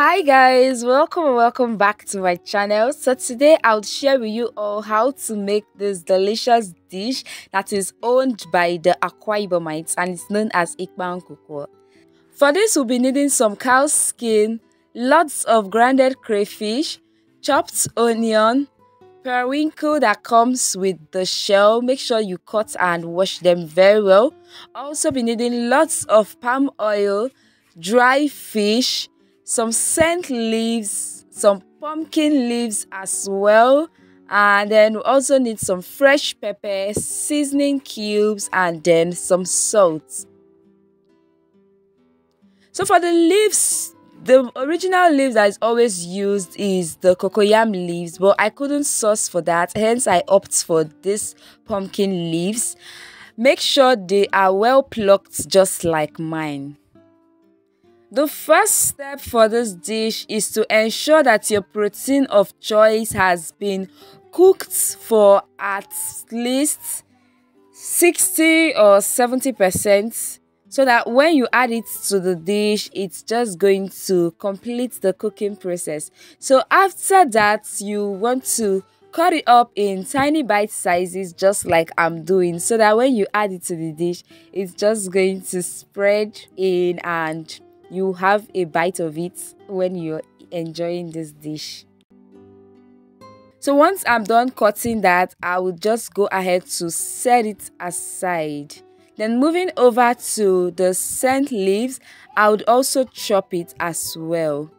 Hi guys, welcome and welcome back to my channel. So today I'll share with you all how to make this delicious dish that is owned by the akwaibomites and it's known as Ekpang Nkukwo. For this we'll be needing some cow skin, lots of grounded crayfish, chopped onion, periwinkle that comes with the shell. Make sure you cut and wash them very well. Also be needing lots of palm oil, dry fish, some scent leaves, some pumpkin leaves as well, and then we also need some fresh pepper, seasoning cubes, and then some salt. So for the leaves, the original leaves that is always used is the cocoyam leaves, but I couldn't source for that, hence I opt for this pumpkin leaves. Make sure they are well plucked just like mine. The first step for this dish is to ensure that your protein of choice has been cooked for at least 60 or 70%, so that when you add it to the dish, it's just going to complete the cooking process. So after that, you want to cut it up in tiny bite sizes just like I'm doing, so that when you add it to the dish, it's just going to spread in and you have a bite of it when you're enjoying this dish. So once I'm done cutting that, I will just go ahead to set it aside. Then moving over to the scent leaves, I would also chop it as well.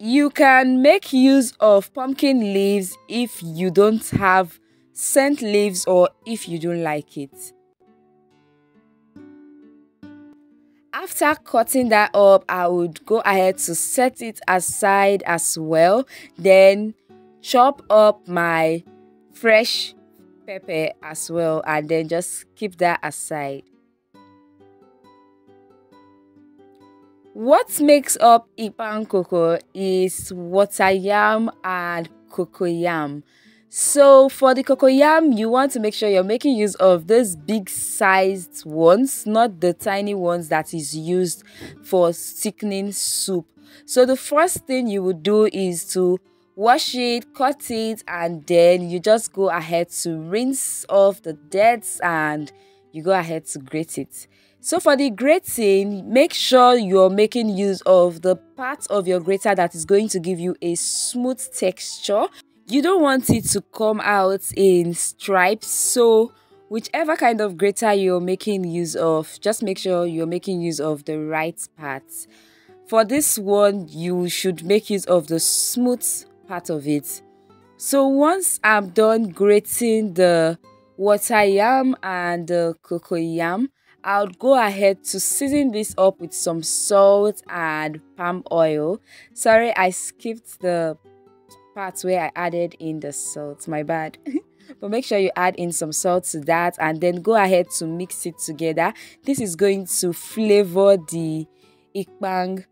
You can make use of pumpkin leaves if you don't have scent leaves or if you don't like it. After cutting that up, I would go ahead to set it aside as well. Then chop up my fresh pepper as well and then just keep that aside. What makes up Ekpang Nkukwo is water yam and cocoyam. So for the cocoyam, you want to make sure you're making use of these big sized ones, not the tiny ones that is used for thickening soup. So the first thing you would do is to wash it, cut it, and then you just go ahead to rinse off the dirt and you go ahead to grate it. So for the grating, make sure you're making use of the part of your grater that is going to give you a smooth texture. You don't want it to come out in stripes, so whichever kind of grater you're making use of, just make sure you're making use of the right parts. For this one, you should make use of the smooth part of it. So once I'm done grating the water yam and the cocoyam, I'll go ahead to season this up with some salt and palm oil. Sorry, I skipped the parts where I added in the salt, my bad. But make sure you add in some salt to that and then go ahead to mix it together. This is going to flavor the ikpang.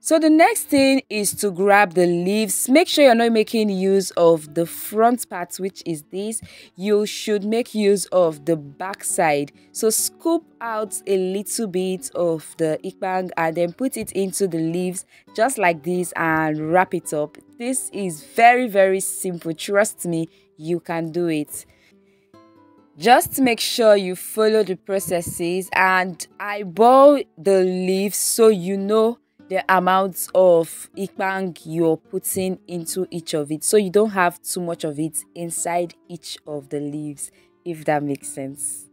So the next thing is to grab the leaves. Make sure you're not making use of the front part, which is this. You should make use of the back side. So scoop out a little bit of the ikpang and then put it into the leaves just like this and wrap it up. This is very simple. Trust me, you can do it. Just make sure you follow the processes and eyeball the leaves so you know the amount of ikpang you're putting into each of it, so you don't have too much of it inside each of the leaves, if that makes sense.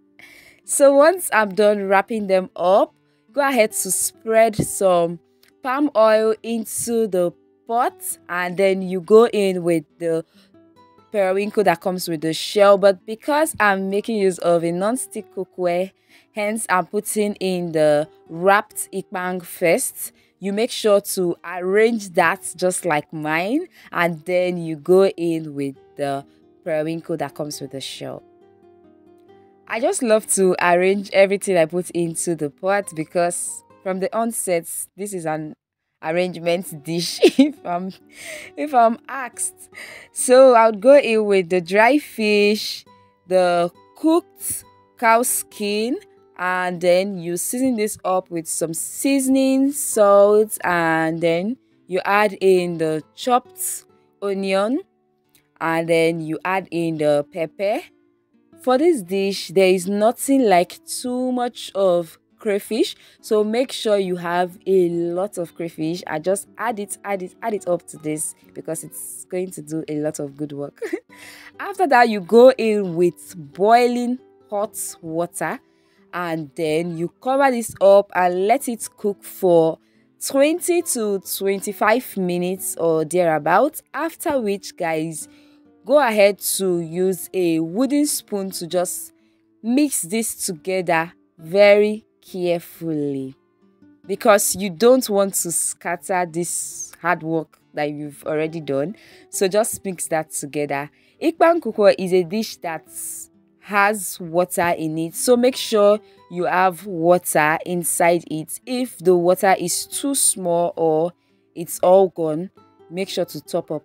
So once I'm done wrapping them up, go ahead to spread some palm oil into the pot and then you go in with the periwinkle that comes with the shell. But because I'm making use of a non-stick cookware, hence I'm putting in the wrapped ikpang first. You make sure to arrange that just like mine and then you go in with the periwinkle that comes with the shell. I just love to arrange everything I put into the pot because from the onset, this is an arrangement dish if I'm asked. So I would go in with the dry fish, the cooked cow skin, and then you season this up with some seasoning, salt, and then you add in the chopped onion, and then you add in the pepper. For this dish, there is nothing like too much of crayfish, so make sure you have a lot of crayfish and just add it up to this because it's going to do a lot of good work. After that, you go in with boiling hot water, and then you cover this up and let it cook for 20 to 25 minutes or thereabouts, after which, guys, go ahead to use a wooden spoon to just mix this together very carefully, because you don't want to scatter this hard work that you've already done. So just mix that together. Ekpang Nkukwo is a dish that has water in it, so make sure you have water inside it. If the water is too small or it's all gone, make sure to top up.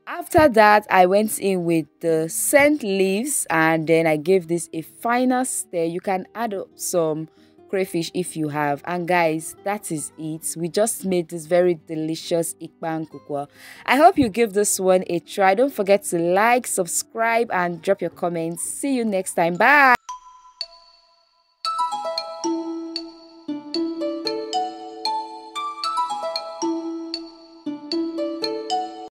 After that, I went in with the scent leaves, and then I gave this a final stir. You can add up some crayfish if you have. And guys, that is it. We just made this very delicious Ekpang Nkukwo. I hope you give this one a try. Don't forget to like, subscribe, and drop your comments. See you next time. Bye.